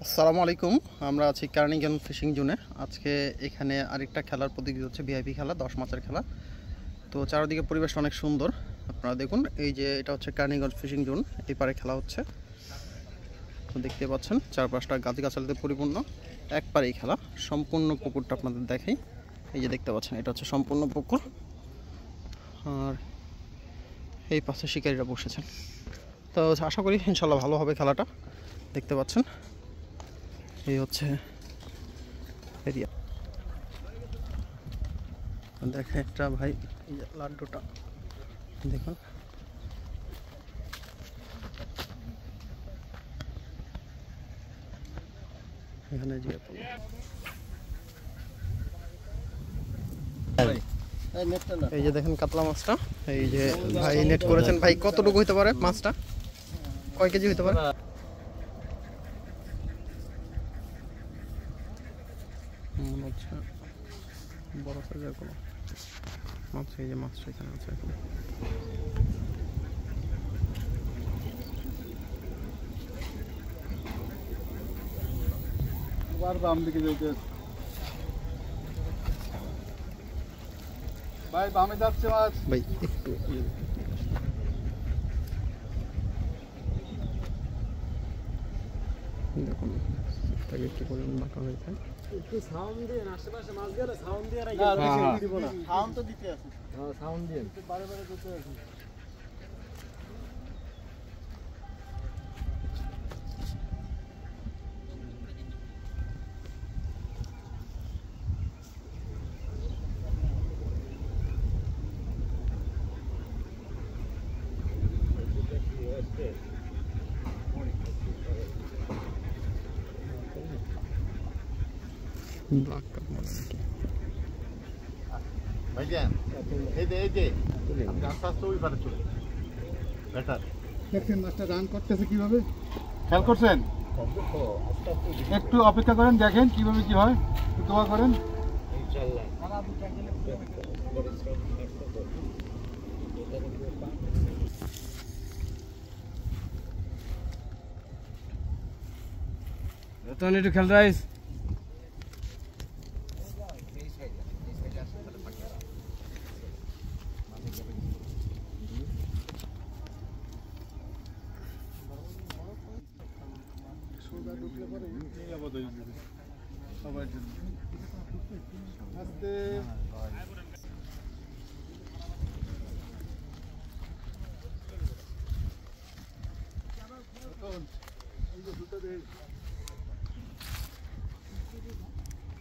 আসসালামু আলাইকুম। আমরা আছি কার্নিগেন ফিশিং জোনে। আজকে এখানে আরেকটা খেলার প্রতিযোগিতা হচ্ছে, ভিআইপি খেলা, 10 মাছের খেলা। তো চারিদিকে পরিবেশ অনেক সুন্দর, আপনারা দেখুন। এই যে এটা হচ্ছে কার্নিগেন ফিশিং জোন, এই পারে খেলা হচ্ছে। তো দেখতে পাচ্ছেন চারপাশটা গাছগাছালিতে পরিপূর্ণ, এক পারেই খেলা। সম্পূর্ণ পুকুরটা আপনাদের দেখাই। এই যে দেখতে পাচ্ছেন, এটা হচ্ছে সম্পূর্ণ পুকুর, আর এই পাশে শিকারীরা বসেছেন। তো আশা করি ইনশাল্লাহ ভালো হবে খেলাটা। দেখতে পাচ্ছেন এই হচ্ছে এরিয়া। দেখে একটা ভাই, এই যে লাড্ডুটা দেখুন। এখানে এই যে দেখেন কাতলা মাছটা, এই যে ভাই নেট করেছেন। ভাই কতটুকু হইতে পারে মাছটা, কয় কেজি হইতে পারে? আচ্ছা, বড় সাইজের কোনো মাছ। এই যে মাছটা এখানে আছে এখন। বাম দিকে যাইতে ভাই, বামে যাচ্ছে মাছ ভাই একটু দেখুন, তাকে একটু পরিমাণ বাঁকা হয়েছে। একটু সাউন্ড দেন, আশেপাশে মাছ গেলে সাউন্ড দিয়ে রাখি। দিব না, সাউন্ড তো দিতে আছে। হ্যাঁ, সাউন্ড দেন, বারে বারে দিতে আছে। ব্ল্যাক কাপ মনে নাকি ভাইজান, এই যে আপনি আস্তে আস্তে ওই পারে চলে বেটার। দেখছেন মাছটা রান করতেছে কিভাবে, খেয়াল করছেন? একটু অপেক্ষা করেন, দেখেন কিভাবে কি হয়, দোয়া করেন ইনশাআল্লাহ। তখন একটু খেল রাইস। সবার জন্য আস্তে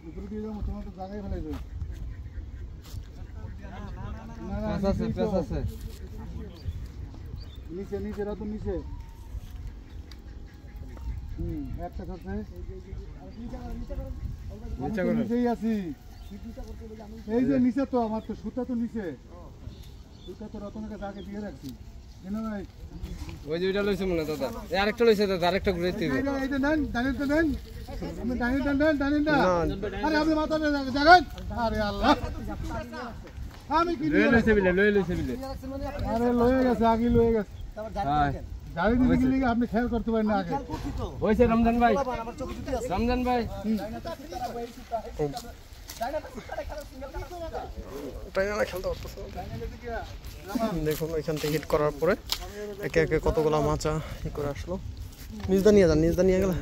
উপরে দিয়ে যাবো, তোমার তো জায়গায় ফেলে যাবে। নিচে নিচে রাত নিচে, একটা আছে নিচেই আছি। এই যে নিচে তো আমার তো সুতা তো নিচে, সুতা তো রতনের কাছে আগে দিয়ে রাখছি। ওই দুইটা লইছে মনে দাদা, আরেকটা লইছে দাদা, আরেকটা ঘুরে দিতে হবে। এইটা নেন, ডানিটা নেন, আপনি ডানিটা নেন, ডানিটা। আরে আপনি মাথা জাগান, আরে আল্লাহ, আমি কি লইছে বিলে, লইছে বিলে। আরে লয়ে গেছে, আগে লয়ে গেছে। হ্যাঁ, জানি দিতে গেলে আপনি খেয়াল করতে পারেন না আগে। হইছে রমজান ভাই, রমজান ভাই। খেলতে পারতেছে। দেখুন এখান থেকে হিট করার পরে একে একে কতগুলা মাচা ই করে আসলো। নিজদা নিয়ে যান, নিজদা নিয়ে গেলে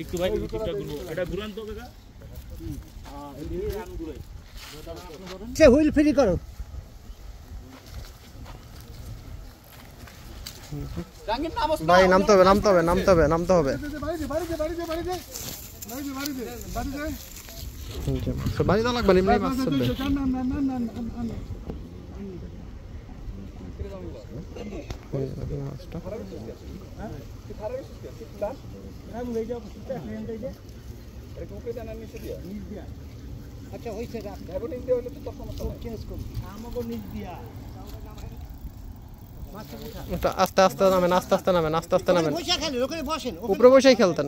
একটু ভাই এটা ঘুরান তো কাকা। সে হুইল ফ্রি করো। ভাই নামতে হবে, নামতে হবে, নামতে হবে, নামতে হবে। বাড়ি দেওয়া লাগবে, এমনি মাছ চলবে। আচ্ছা হইছে, আস্তে আস্তে নামেন, আস্তে আস্তে নামেন, আস্তে আস্তে নামেন। উপরে বসেই খেলতেন।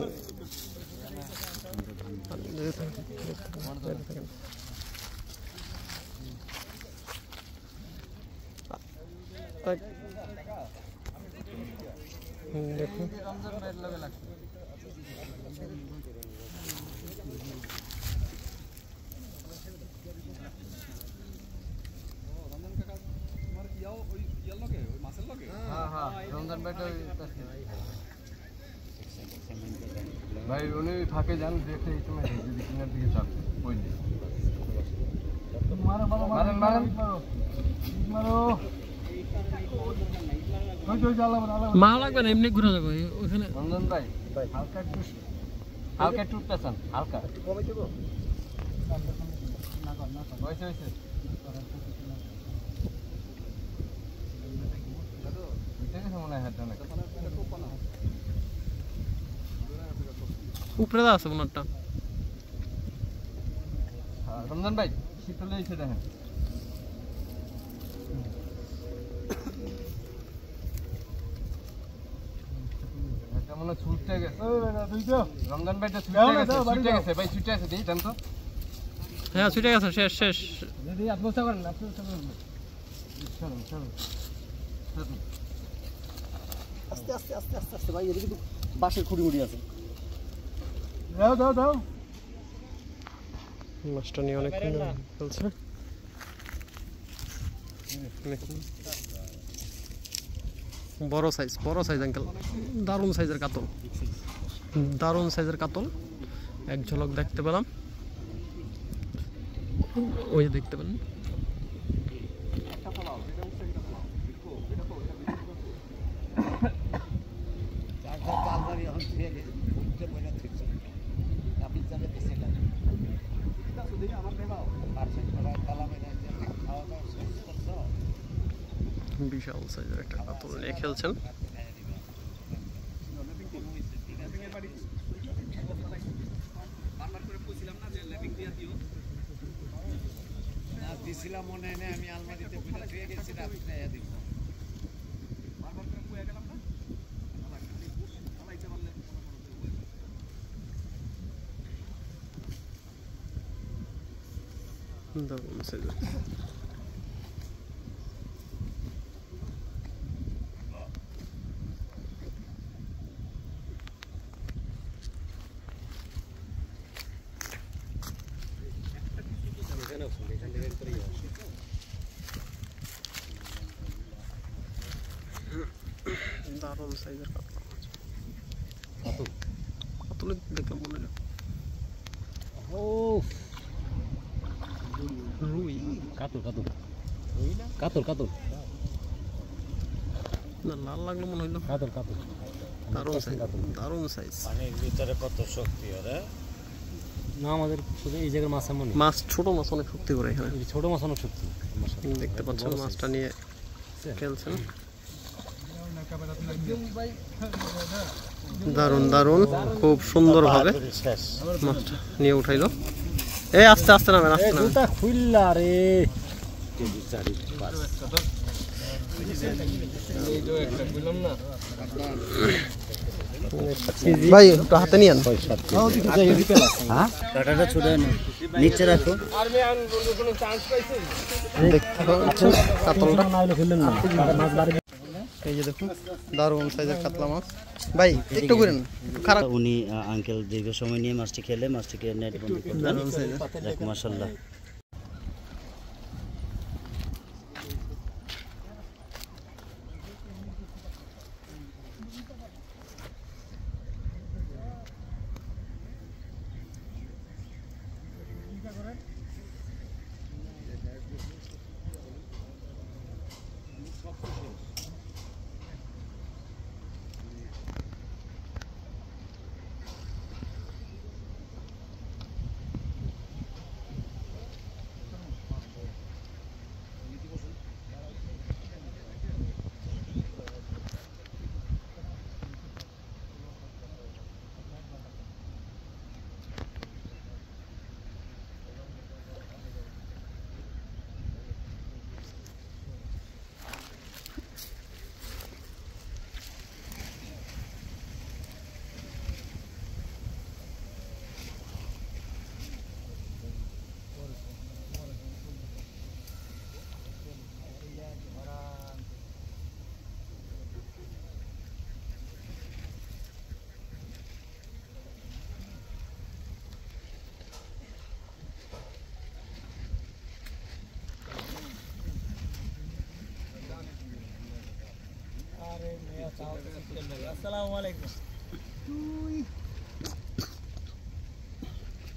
দেখুন ভাই উনি ফাঁকে যান দেখে এই সময় যদি কিনার দিকে চাপবে ওই দিকে মারো মারো মারেন মারেন মারো ওই তো জ্বালা মারো মা লাগবে না, এমনি ঘুরে যাবো ওখানে। রঞ্জন ভাই হালকা একটু উঠতেছেন হালকা কমে দেবো হয়েছে হয়েছে মনে হয় হাতটা নাকি উপরে দা আছে ওনারটা। রমজান ভাই শীতলে এসে দেখেন এটা মনে হয় ছুটতে গেছে রমজান ভাইটা ছুটতে গেছে ভাই ছুটে গেছে দিই জান তো হ্যাঁ ছুটে গেছে, শেষ শেষ। যদি আত্মস্থ করেন আত্মস্থ করেন চলো চলো আস্তে আস্তে আস্তে আস্তে আস্তে ভাই, এদিকে তো বাঁশের খুঁড়ি মুড়ি আছে। দাও দাও দাও মাছটা নিয়ে অনেক চলছে। বড় সাইজ আঙ্কেল, দারুণ সাইজের কাতল, দারুণ সাইজের কাতল। এক ঝলক দেখতে পেলাম, ওই যে দেখতে পেলেন। বিশাল সাইজের একটা কাতল নিয়ে খেলছেন। দারুণ সাইজের দারুণ সাইজের কাতল কাতলে দেখলাম মনে হয় রুই কাতল কাতল কাতল কাতল না, লাল লাগলো মনে হইলো। কাতল কাতল দারুণ সাইজ, দারুণ সাইজ। পানির ভিতরে কত শক্তি ওরে না আমাদের শুধু এই জায়গার মাছ এমন মাছ, ছোট মাছ অনেক শক্তি করে এখানে। ছোট মাছ অনেক শক্তি দেখতে পাচ্ছেন মাছটা নিয়ে খেলছেন। দারুণ দারুণ, খুব সুন্দর ভাবে মাছটা নিয়ে উঠাইলো। এই আস্তে আস্তে নামেন, আস্তে নামেন। খুললা রে ভাই একটু হাতে নিয়ে আন। কাটাটা ছুটে নিচে রাখো কাতলটা খেললেন না এই যে দেখুন, দারুণ সাইজের কাতলা মাছ। ভাই একটু করেন, খারাপ। উনি আঙ্কেল দীর্ঘ সময় নিয়ে মাছটিকে নেট বন্ধ করলেন। দারুণ সাইজের, দেখ মাশাআল্লাহ।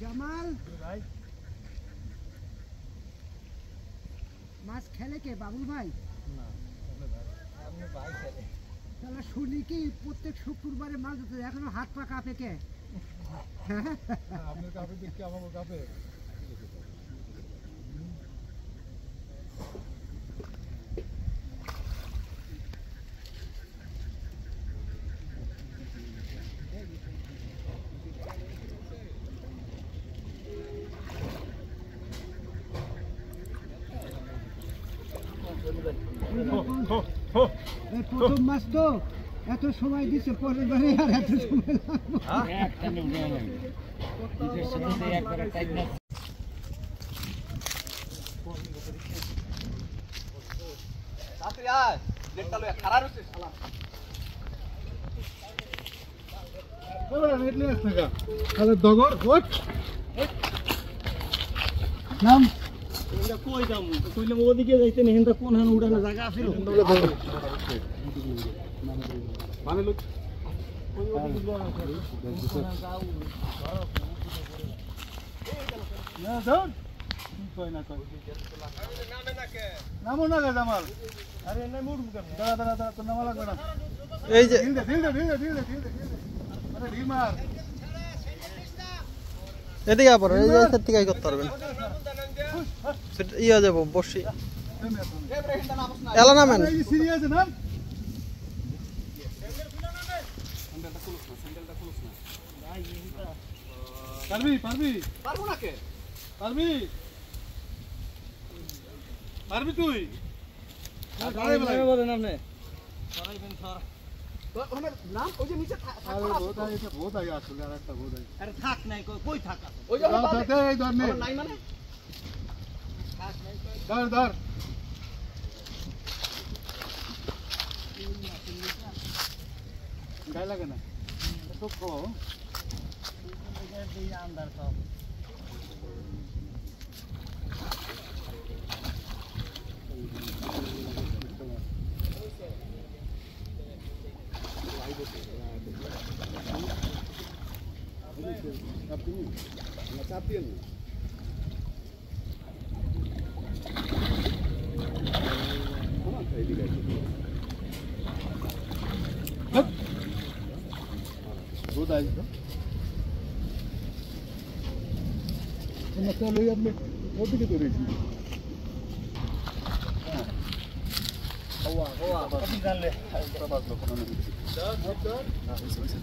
জামাল মাছ খেলে কে বাবুল ভাই? তাহলে শুনি কি প্রত্যেক শুক্রবারে মাছ ধরতে এখনো হাত পা কাঁপে কে? আপনার কাপে দেখি আমার কাপে এই প্রথম মাছ তো এত সময় দিচ্ছে, পরের বারে আর এত সময় লাগবে? তাহলে ডগর ওঠ নাম কই যাম কইলাম ওদিকে যাইতে নেই হিন্দা কোন হান উড়ানো জায়গা আছে মানে লোক না ধর কই না কই নামো না জামাল আরে নাই মুড় দাঁড়া দাঁড়া দাঁড়া তো নামা লাগবে না এই যে ঢিল দে আরে ঢিল মার এদিকে আবার এই যে এখান থেকে করতে পারবেন ইয়ে যাবো বসি এলা নামেন এই সিরিয়াস নাম পারবি পারবো না কে পারবি তুই বলেন আপনি বহুত আগে আসলে আর একটা বহুত আগে আরে থাক নাই কই থাক ওই ধর নে নাই মানে ধর গায়ে লাগে না তো খাও আন্দার সব बहुत आई तो चलो अपने वो भी तो रही আপনি জানলে जा